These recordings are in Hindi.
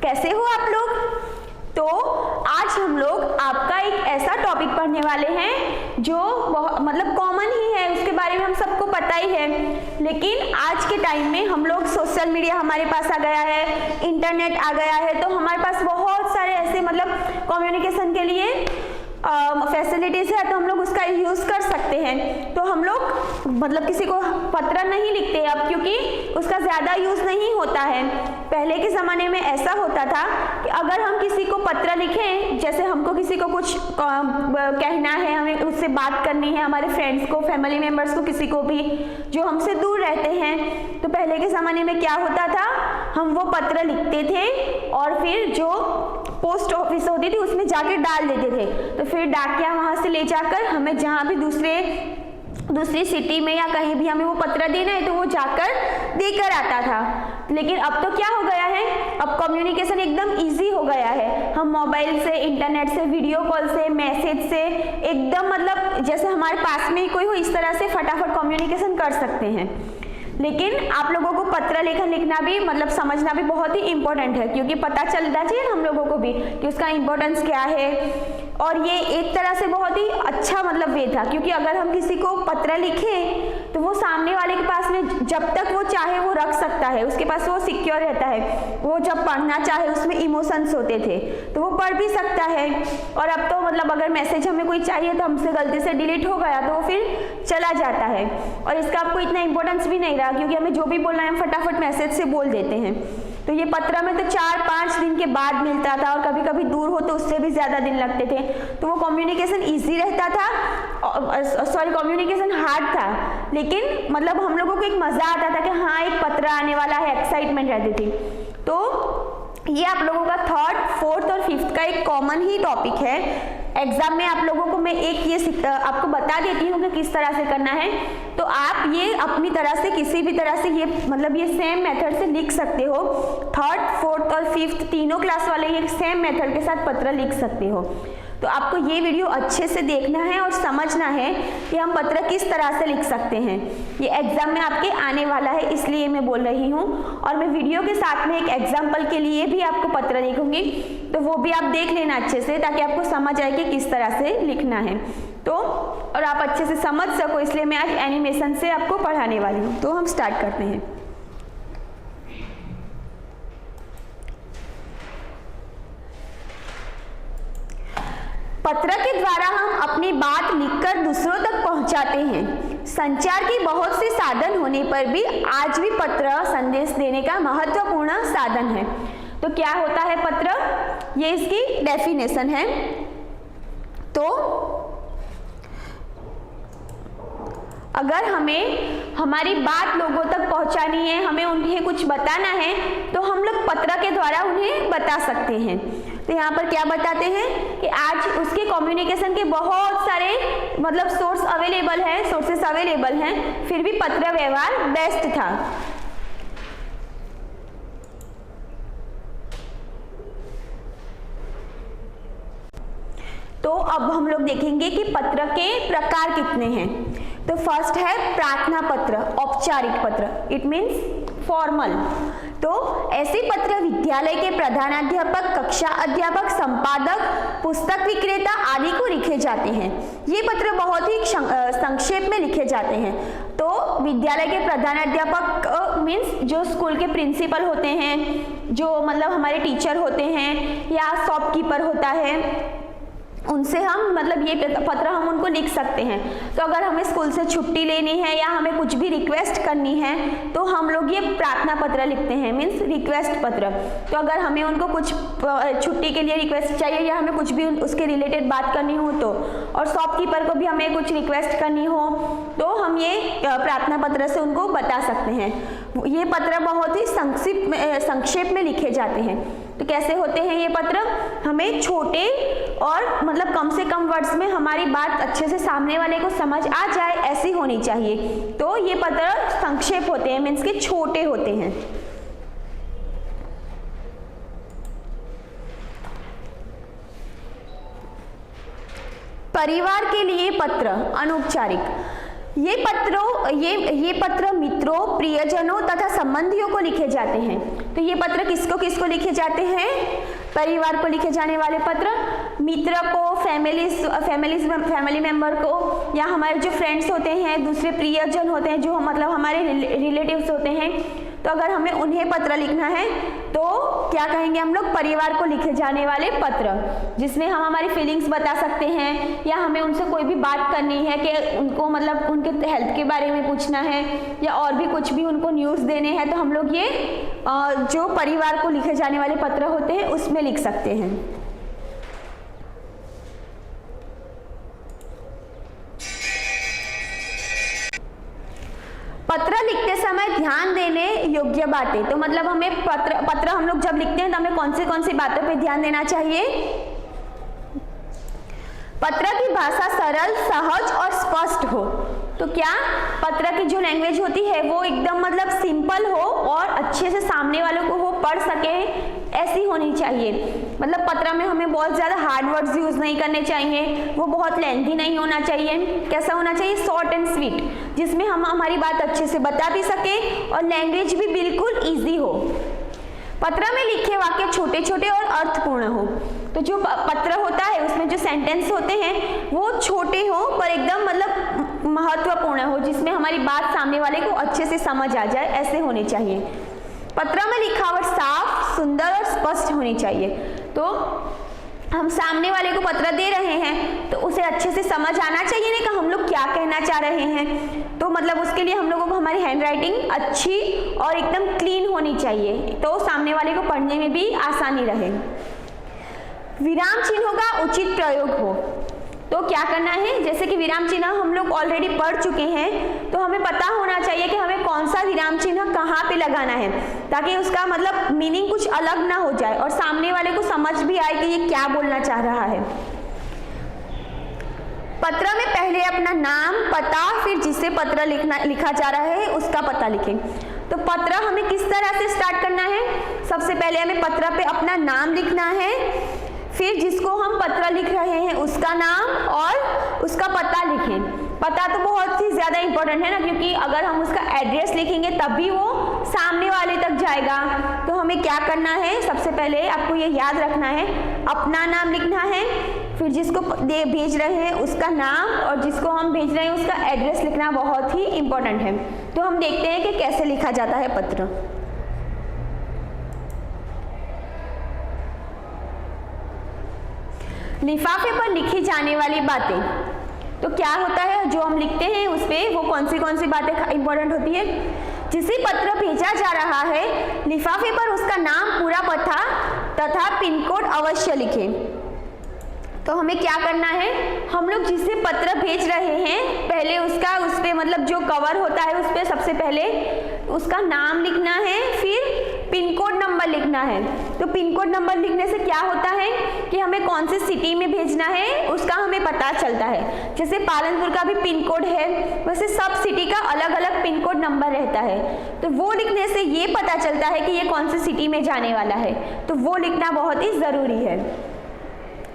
कैसे हो आप लोग? तो आज हम लोग आपका एक ऐसा टॉपिक पढ़ने वाले हैं जो मतलब कॉमन ही है, उसके बारे में हम सबको पता ही है, लेकिन आज के टाइम में हम लोग सोशल मीडिया हमारे पास आ गया है, इंटरनेट आ गया है, तो हमारे पास बहुत सारे ऐसे मतलब कम्युनिकेशन के लिए फैसिलिटीज है, तो हम लोग उसका यूज कर सकते हैं। तो हम लोग मतलब किसी को पत्र नहीं लिखते अब, क्योंकि उसका ज्यादा यूज नहीं होता है। पहले के जमाने में ऐसा होता था कि अगर हम किसी को पत्र लिखें, जैसे हमको किसी को कुछ कहना है, हमें उससे बात करनी है, हमारे फ्रेंड्स को, फैमिली मेंबर्स को, किसी को भी जो हमसे दूर रहते हैं, तो पहले के जमाने में क्या होता था, हम वो पत्र लिखते थे और फिर जो पोस्ट ऑफिस होती थी उसमें जाके डाल देते थे। तो फिर डाकिया वहां से ले जाकर हमें जहां भी दूसरी सिटी में या कहीं भी हमें वो पत्र देना है तो वो जाकर देकर आता था। लेकिन अब तो क्या हो गया है, अब कम्युनिकेशन एकदम इजी हो गया है। हम मोबाइल से, इंटरनेट से, वीडियो कॉल से, मैसेज से एकदम मतलब जैसे हमारे पास में ही कोई हो, इस तरह से फटाफट कम्युनिकेशन कर सकते हैं। लेकिन आप लोगों को पत्र लेखन लिखना भी मतलब समझना भी बहुत ही इंपॉर्टेंट है, क्योंकि पता चलना चाहिए हम लोगों को भी कि उसका इंपॉर्टेंस क्या है। और ये एक तरह से बहुत ही अच्छा मतलब वे था, क्योंकि अगर हम किसी को पत्र लिखें तो वो सामने वाले के पास में जब तक वो चाहे वो रख सकता है, उसके पास वो सिक्योर रहता है। वो जब पढ़ना चाहे, उसमें इमोशंस होते थे तो वो पढ़ भी सकता है। और अब तो मतलब अगर मैसेज हमें कोई चाहिए तो हमसे गलती से डिलीट हो गया तो वो फिर चला जाता है, और इसका आपको इतना इंपॉर्टेंस भी नहीं रहा, क्योंकि हमें जो भी बोलना है हम फटाफट मैसेज से बोल देते हैं। तो ये पत्र में तो 4-5 दिन के बाद मिलता था, और कभी कभी दूर हो तो उससे भी ज्यादा दिन लगते थे। तो वो कम्युनिकेशन इजी रहता था, कम्युनिकेशन हार्ड था, लेकिन मतलब हम लोगों को एक मजा आता था कि हाँ एक पत्र आने वाला है, एक्साइटमेंट रहती थी। तो ये आप लोगों का 3rd, 4th और 5th का एक कॉमन ही टॉपिक है। एग्जाम में आप लोगों को मैं एक ये आपको बता देती हूँ कि किस तरह से करना है, तो आप ये अपनी तरह से किसी भी तरह से ये मतलब ये सेम मेथड से लिख सकते हो। 3rd, 4th और 5th तीनों क्लास वाले ये सेम मेथड के साथ पत्र लिख सकते हो। तो आपको ये वीडियो अच्छे से देखना है और समझना है कि हम पत्र किस तरह से लिख सकते हैं। ये एग्जाम में आपके आने वाला है, इसलिए मैं बोल रही हूँ, और मैं वीडियो के साथ में एक एग्जाम्पल के लिए भी आपको पत्र लिखूंगी, तो वो भी आप देख लेना अच्छे से, ताकि आपको समझ आए कि किस तरह से लिखना है। तो और आप अच्छे से समझ सको, इसलिए मैं आज एनिमेशन से आपको पढ़ाने वाली हूँ। तो हम स्टार्ट करते हैं। पत्र के द्वारा हम अपनी बात लिखकर दूसरों तक पहुंचाते हैं। संचार की बहुत से साधन होने पर भी आज भी पत्र संदेश देने का महत्वपूर्ण साधन है। तो क्या होता है पत्र, ये इसकी डेफिनेशन है। तो अगर हमें हमारी बात लोगों तक पहुंचानी है, हमें उन्हें कुछ बताना है, तो हम लोग पत्र के द्वारा उन्हें बता सकते हैं। तो यहाँ पर क्या बताते हैं कि आज उसके कम्युनिकेशन के बहुत सारे मतलब सोर्सेस अवेलेबल हैं, फिर भी पत्र व्यवहार बेस्ट था। तो अब हम लोग देखेंगे कि पत्र के प्रकार कितने हैं। तो फर्स्ट है प्रार्थना पत्र, औपचारिक पत्र, इट मीन्स फॉर्मल। तो ऐसे पत्र विद्यालय के प्रधानाध्यापक, कक्षा अध्यापक, संपादक, पुस्तक विक्रेता आदि को लिखे जाते हैं। ये पत्र बहुत ही संक्षेप में लिखे जाते हैं। तो विद्यालय के प्रधानाध्यापक मीन्स जो स्कूल के प्रिंसिपल होते हैं, जो मतलब हमारे टीचर होते हैं, या शॉपकीपर होता है, उनसे हम मतलब ये पत्र हम उनको लिख सकते हैं। तो अगर हमें स्कूल से छुट्टी लेनी है या हमें कुछ भी रिक्वेस्ट करनी है तो हम लोग ये प्रार्थना पत्र लिखते हैं, मीन्स रिक्वेस्ट पत्र। तो अगर हमें उनको कुछ छुट्टी के लिए रिक्वेस्ट चाहिए या हमें कुछ भी उसके रिलेटेड बात करनी हो तो, और शॉपकीपर को भी हमें कुछ रिक्वेस्ट करनी हो तो हम ये प्रार्थना पत्र से उनको बता सकते हैं। ये पत्र बहुत ही संक्षेप में लिखे जाते हैं। तो कैसे होते हैं ये पत्र, हमें छोटे और मतलब कम से कम वर्ड्स में हमारी बात अच्छे से सामने वाले को समझ आ जाए, ऐसी होनी चाहिए। तो ये पत्र संक्षेप होते हैं, मीन्स के छोटे होते हैं। परिवार के लिए पत्र अनौपचारिक, ये पत्र मित्रों, प्रियजनों तथा संबंधियों को लिखे जाते हैं। तो ये पत्र किसको किसको लिखे जाते हैं? परिवार को लिखे जाने वाले पत्र, मित्र को, फैमिली मेंबर को, या हमारे जो फ्रेंड्स होते हैं, दूसरे प्रियजन होते हैं, जो मतलब हमारे रिलेटिव्स होते हैं, तो अगर हमें उन्हें पत्र लिखना है तो क्या कहेंगे हम लोग? परिवार को लिखे जाने वाले पत्र, जिसमें हम हमारी फीलिंग्स बता सकते हैं, या हमें उनसे कोई भी बात करनी है कि उनको मतलब उनके हेल्थ के बारे में पूछना है, या और भी कुछ भी उनको न्यूज़ देने हैं, तो हम लोग ये जो परिवार को लिखे जाने वाले पत्र होते हैं उसमें लिख सकते हैं। पत्र लिखते समय ध्यान देने योग्य बातें, तो मतलब हमें पत्र हम लोग जब लिखते हैं तो हमें कौन सी बातों पे ध्यान देना चाहिए? पत्र की भाषा सरल, सहज और स्पष्ट हो। तो क्या पत्र की जो लैंग्वेज होती है वो एकदम मतलब सिंपल हो और अच्छे से सामने वालों को वो पढ़ सके, ऐसी होनी चाहिए। मतलब पत्र में हमें बहुत ज़्यादा हार्ड वर्ड्स यूज़ नहीं करने चाहिए, वो बहुत लेंथी नहीं होना चाहिए। कैसा होना चाहिए? शॉर्ट एंड स्वीट, जिसमें हम हमारी बात अच्छे से बता भी सकें और लैंग्वेज भी बिल्कुल ईजी हो। पत्र में लिखे वाक्य छोटे छोटे और अर्थपूर्ण हो। तो जो पत्र होता है उसमें जो सेंटेंस होते हैं वो छोटे हो पर एकदम मतलब महत्वपूर्ण हो, जिसमें हमारी बात सामने वाले को अच्छे से समझ आ जाए, ऐसे होने चाहिए। पत्र में लिखावट साफ, सुंदर और स्पष्ट होनी चाहिए। तो हम सामने वाले को पत्र दे रहे हैं तो उसे अच्छे से समझ आना चाहिए ना कि हम लोग क्या कहना चाह रहे हैं। तो मतलब उसके लिए हम लोगों को हमारी हैंड राइटिंग अच्छी और एकदम क्लीन होनी चाहिए, तो सामने वाले को पढ़ने में भी आसानी रहे। विराम चिन्हों का उचित प्रयोग हो। तो क्या करना है? जैसे कि विराम चिन्ह हम लोग ऑलरेडी पढ़ चुके हैं, तो हमें पता होना चाहिए कि हमें कौन सा विराम चिन्ह कहाँ पे लगाना है, ताकि उसका मतलब मीनिंग कुछ अलग ना हो जाए और सामने वाले को समझ भी आए कि ये क्या बोलना चाह रहा है। पत्र में पहले अपना नाम, पता, फिर जिसे पत्र लिखा जा रहा है उसका पता लिखें। तो पत्र हमें किस तरह से स्टार्ट करना है? सबसे पहले हमें पत्र पे अपना नाम लिखना है, फिर जिसको हम पत्र लिख रहे हैं उसका नाम और उसका पता लिखें। पता तो बहुत ही ज़्यादा इंपॉर्टेंट है ना, क्योंकि अगर हम उसका एड्रेस लिखेंगे तभी वो सामने वाले तक जाएगा। तो हमें क्या करना है? सबसे पहले आपको ये याद रखना है, अपना नाम लिखना है, फिर जिसको भेज रहे हैं उसका नाम और जिसको हम भेज रहे हैं उसका एड्रेस लिखना बहुत ही इंपॉर्टेंट है। तो हम देखते हैं कि कैसे लिखा जाता है पत्र। लिफाफे पर लिखी जाने वाली बातें। तो क्या होता है जो हम लिखते हैं उस पर वो कौन सी बातें इंपॉर्टेंट होती है? जिसे पत्र भेजा जा रहा है लिफाफे पर उसका नाम, पूरा पता तथा पिन कोड अवश्य लिखें। तो हमें क्या करना है? हम लोग जिसे पत्र भेज रहे हैं पहले उस पे मतलब जो कवर होता है उस पे सबसे पहले उसका नाम लिखना है, फिर पिन कोड नंबर लिखना है। तो पिन कोड नंबर लिखने से क्या होता है कि हमें कौन से सिटी में भेजना है उसका हमें पता चलता है। जैसे पालनपुर का भी पिन कोड है, वैसे सब सिटी का अलग अलग पिन कोड नंबर रहता है। तो वो लिखने से ये पता चलता है कि ये कौन सी सिटी में जाने वाला है, तो वो लिखना बहुत ही ज़रूरी है।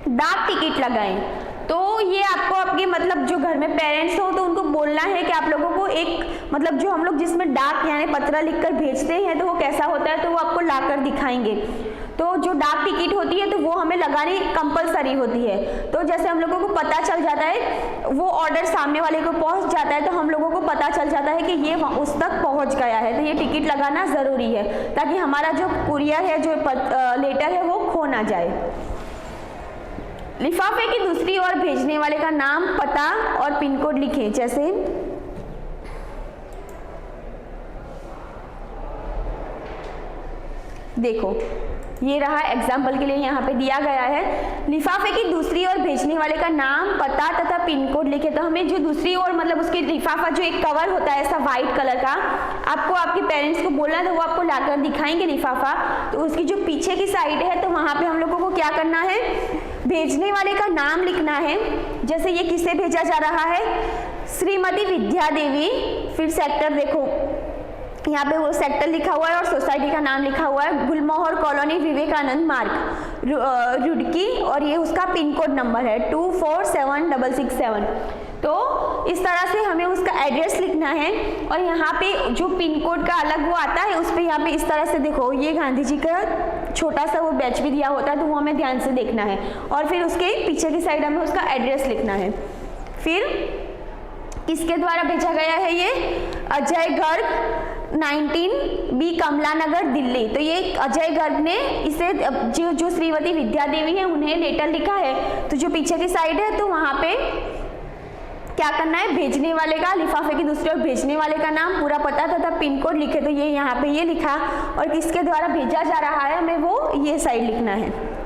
डाक टिकट लगाएं। तो ये आपको आपके मतलब जो घर में पेरेंट्स हो तो उनको बोलना है कि आप लोगों को एक मतलब जो हम लोग जिसमें डाक यानी पत्र लिखकर भेजते हैं तो वो कैसा होता है, तो वो आपको लाकर दिखाएंगे। तो जो डाक टिकट होती है तो वो हमें लगानी कंपलसरी होती है। तो जैसे हम लोगों को पता चल जाता है वो ऑर्डर सामने वाले को पहुंच जाता है, तो हम लोगों को पता चल जाता है कि ये उस तक पहुंच गया है, तो ये टिकट लगाना ज़रूरी है ताकि हमारा जो कुरियर है, जो लेटर है वो खो ना जाए। लिफाफे की दूसरी ओर भेजने वाले का नाम, पता और पिन कोड लिखें। जैसे देखो ये रहा एग्जाम्पल के लिए यहाँ पे दिया गया है। लिफाफे की दूसरी ओर भेजने वाले का नाम, पता तथा पिन कोड लिखे। तो हमें जो दूसरी ओर मतलब उसके लिफाफा जो एक कवर होता है ऐसा वाइट कलर का, आपको आपके पेरेंट्स को बोलना है तो वो आपको लाकर दिखाएंगे लिफाफा। तो उसकी जो पीछे की साइड है तो वहाँ पे हम लोगों को क्या करना है? भेजने वाले का नाम लिखना है। जैसे ये किसे भेजा जा रहा है? श्रीमती विद्या देवी, फिर सेक्टर देखो यहाँ पे वो सेक्टर लिखा हुआ है और सोसाइटी का नाम लिखा हुआ है, गुलमोहर कॉलोनी, विवेकानंद मार्ग, रुड़की, और ये उसका पिन कोड नंबर है 247667। तो इस तरह से हमें उसका एड्रेस लिखना है। और यहाँ पे जो पिन कोड का अलग वो आता है, उस पर यहाँ पे इस तरह से देखो, ये गांधी जी का छोटा सा वो बैच भी दिया होता है, तो वो हमें ध्यान से देखना है। और फिर उसके पीछे की साइड हमें उसका एड्रेस लिखना है। फिर किसके द्वारा भेजा गया है ये? अजय गर्ग, 19B कमला नगर, दिल्ली। तो ये अजय गर्ग ने इसे जो श्रीमती विद्या देवी है उन्हें लेटर लिखा है। तो जो पीछे की साइड है तो वहाँ पे क्या करना है, भेजने वाले का, लिफाफे की दूसरी ओर भेजने वाले का नाम, पूरा पता तथा पिन कोड लिखे। तो ये यहाँ पे ये लिखा, और किसके द्वारा भेजा जा रहा है हमें वो ये साइड लिखना है।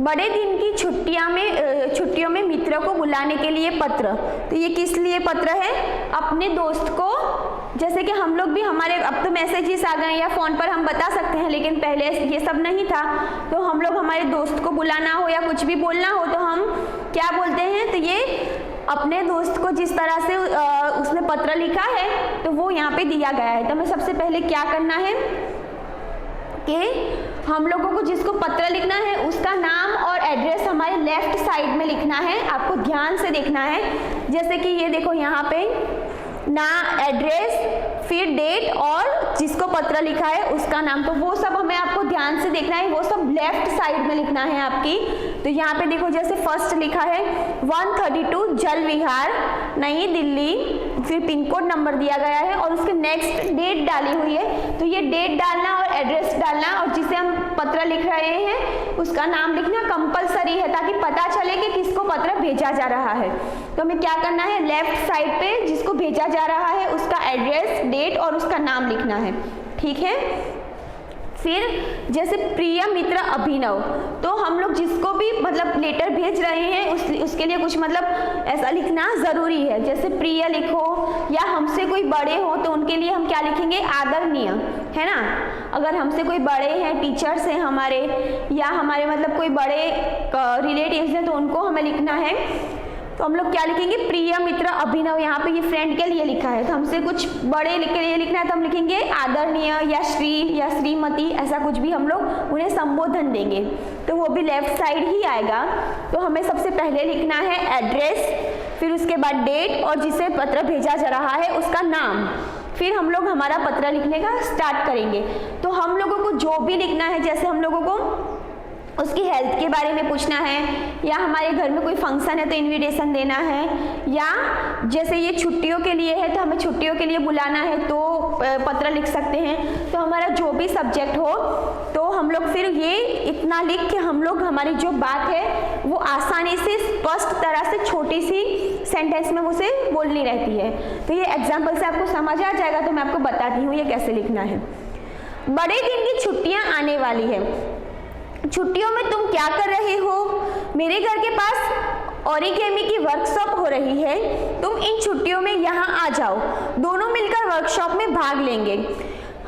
बड़े दिन की छुट्टियों में मित्रों को बुलाने के लिए पत्र। तो ये किस लिए पत्र है? अपने दोस्त को, जैसे कि हम लोग भी, हमारे अब तो मैसेजेस आ गए या फ़ोन पर हम बता सकते हैं, लेकिन पहले ये सब नहीं था। तो हम लोग हमारे दोस्त को बुलाना हो या कुछ भी बोलना हो तो हम क्या बोलते हैं? तो ये अपने दोस्त को जिस तरह से उसने पत्र लिखा है तो वो यहाँ पे दिया गया है। तो हमें सबसे पहले क्या करना है कि हम लोगों को जिसको पत्र लिखना है उसका नाम और एड्रेस हमारे लेफ्ट साइड में लिखना है। आपको ध्यान से देखना है, जैसे कि ये देखो यहाँ पे ना, एड्रेस, फिर डेट और जिसको पत्र लिखा है उसका नाम। तो वो सब हमें आपको ध्यान से देखना है, वो सब लेफ्ट साइड में लिखना है आपकी। तो यहाँ पे देखो, जैसे फर्स्ट लिखा है 132 जल विहार, नई दिल्ली, फिर पिन कोड नंबर दिया गया है और उसके नेक्स्ट डेट डाली हुई है। तो ये डेट डालना और एड्रेस डालना और जिसे हम पत्र लिख रहे हैं उसका नाम लिखना कंपलसरी है, ताकि पता चले कि किसको पत्र भेजा जा रहा है। तो हमें क्या करना है, लेफ्ट साइड पे जिसको भेजा जा रहा है उसका एड्रेस, डेट और उसका नाम लिखना है। ठीक है। फिर जैसे प्रिय मित्र अभिनव, तो हम लोग जिसको भी मतलब लेटर भेज रहे हैं उसके लिए कुछ मतलब ऐसा लिखना ज़रूरी है। जैसे प्रिय लिखो, या हमसे कोई बड़े हो तो उनके लिए हम क्या लिखेंगे? आदरणीय, है ना। अगर हमसे कोई बड़े हैं, टीचर्स हैं हमारे, या हमारे मतलब कोई बड़े रिलेटिव्स हैं, तो उनको हमें लिखना है। तो हम लोग क्या लिखेंगे? प्रिय मित्र अभिनव। यहाँ पे ये फ्रेंड के लिए लिखा है, तो हमसे कुछ बड़े के लिए लिखना है तो हम लिखेंगे आदरणीय या श्री या श्रीमती, ऐसा कुछ भी हम लोग उन्हें संबोधन देंगे, तो वो भी लेफ्ट साइड ही आएगा। तो हमें सबसे पहले लिखना है एड्रेस, फिर उसके बाद डेट और जिसे पत्र भेजा जा रहा है उसका नाम, फिर हम लोग हमारा पत्र लिखने का स्टार्ट करेंगे। तो हम लोगों को जो भी लिखना है, जैसे हम लोगों को उसकी हेल्थ के बारे में पूछना है, या हमारे घर में कोई फंक्शन है तो इनविटेशन देना है, या जैसे ये छुट्टियों के लिए है तो हमें छुट्टियों के लिए बुलाना है तो पत्र लिख सकते हैं। तो हमारा जो भी सब्जेक्ट हो तो हम लोग फिर ये इतना लिख के हम लोग हमारी जो बात है वो आसानी से स्पष्ट तरह से छोटी सी सेंटेंस में उसे बोलनी रहती है। तो ये एग्जाम्पल से आपको समझ आ जाएगा, तो मैं आपको बताती हूँ ये कैसे लिखना है। बड़े दिन की छुट्टियाँ आने वाली है, छुट्टियों में तुम क्या कर रहे हो? मेरे घर के पास ओरिगेमी की वर्कशॉप हो रही है, तुम इन छुट्टियों में यहाँ आ जाओ, दोनों मिलकर वर्कशॉप में भाग लेंगे,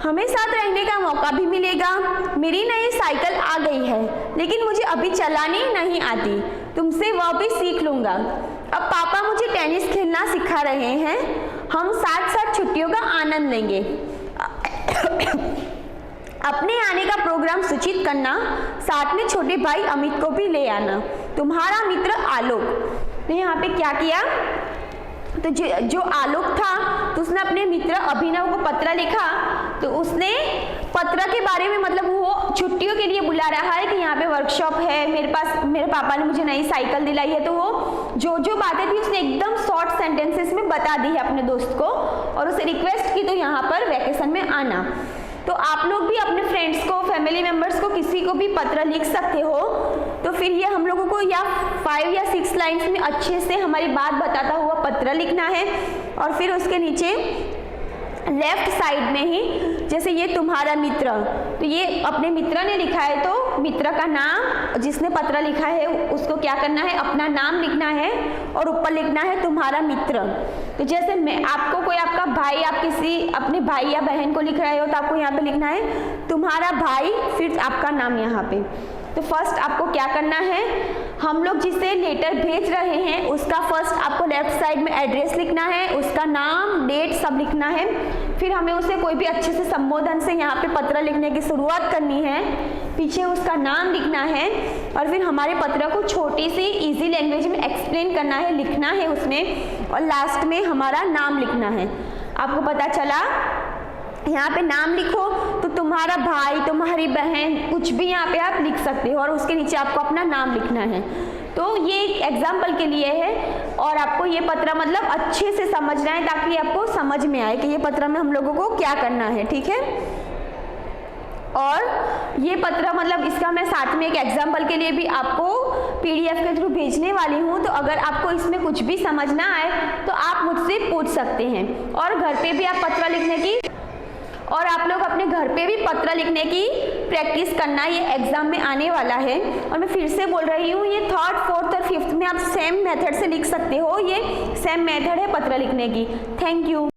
हमें साथ रहने का मौका भी मिलेगा। मेरी नई साइकिल आ गई है लेकिन मुझे अभी चलानी नहीं आती, तुमसे वह भी सीख लूँगा। अब पापा मुझे टेनिस खेलना सिखा रहे हैं, हम साथ साथ छुट्टियों का आनंद लेंगे। अपने आने का प्रोग्राम सूचित करना, साथ में छोटे भाई अमित को भी ले आना। तुम्हारा मित्र आलोक। तो यहाँ पे क्या किया, तो जो आलोक था तो उसने अपने मित्र अभिनव को पत्र लिखा। तो उसने पत्र के बारे में मतलब वो छुट्टियों के लिए बुला रहा है कि यहाँ पे वर्कशॉप है, मेरे पापा ने मुझे नई साइकिल दिलाई है। तो वो जो बातें थी उसने एकदम शॉर्ट सेंटेंसेस में बता दी है अपने दोस्त को, और उसे रिक्वेस्ट की तो यहाँ पर वैकेशन में आना। तो आप लोग भी अपने फ्रेंड्स को, फैमिली मेम्बर्स को, किसी को भी पत्र लिख सकते हो। तो फिर ये हम लोगों को या 5 या 6 लाइन्स में अच्छे से हमारी बात बताता हुआ पत्र लिखना है, और फिर उसके नीचे लेफ्ट साइड में ही जैसे ये तुम्हारा मित्र, तो ये अपने मित्र ने लिखा है तो मित्र का नाम, जिसने पत्र लिखा है उसको क्या करना है, अपना नाम लिखना है और ऊपर लिखना है तुम्हारा मित्र। तो जैसे मैं आपको कोई आपका भाई, आप किसी अपने भाई या बहन को लिख रहे हो तो आपको यहाँ पे लिखना है तुम्हारा भाई, फिर आपका नाम यहाँ पे। तो फर्स्ट आपको क्या करना है, हम लोग जिसे लेटर भेज रहे हैं उसका फर्स्ट आपको लेफ्ट साइड में एड्रेस लिखना है, उसका नाम, डेट सब लिखना है। फिर हमें उसे कोई भी अच्छे से संबोधन से यहाँ पे पत्र लिखने की शुरुआत करनी है, पीछे उसका नाम लिखना है और फिर हमारे पत्र को छोटी सी इजी लैंग्वेज में एक्सप्लेन करना है, लिखना है उसमें, और लास्ट में हमारा नाम लिखना है। आपको पता चला, यहाँ पे नाम लिखो तो तुम्हारा भाई, तुम्हारी बहन, कुछ भी यहाँ पे आप लिख सकते हो और उसके नीचे आपको अपना नाम लिखना है। तो ये एक एग्जाम्पल के लिए है और आपको ये पत्र मतलब अच्छे से समझना है ताकि आपको समझ में आए कि ये पत्र में हम लोगों को क्या करना है, ठीक है। और ये पत्र मतलब इसका मैं साथ में एक एग्जाम्पल के लिए भी आपको PDF के थ्रू भेजने वाली हूँ, तो अगर आपको इसमें कुछ भी समझ ना आए तो आप मुझसे पूछ सकते हैं। और घर पे भी आप पत्र लिखने की और आप लोग अपने घर पे भी पत्र लिखने की प्रैक्टिस करना, ये एग्जाम में आने वाला है। और मैं फिर से बोल रही हूँ, ये 3rd, 4th और 5th में आप सेम मेथड से लिख सकते हो, ये सेम मेथड है पत्र लिखने की। Thank you.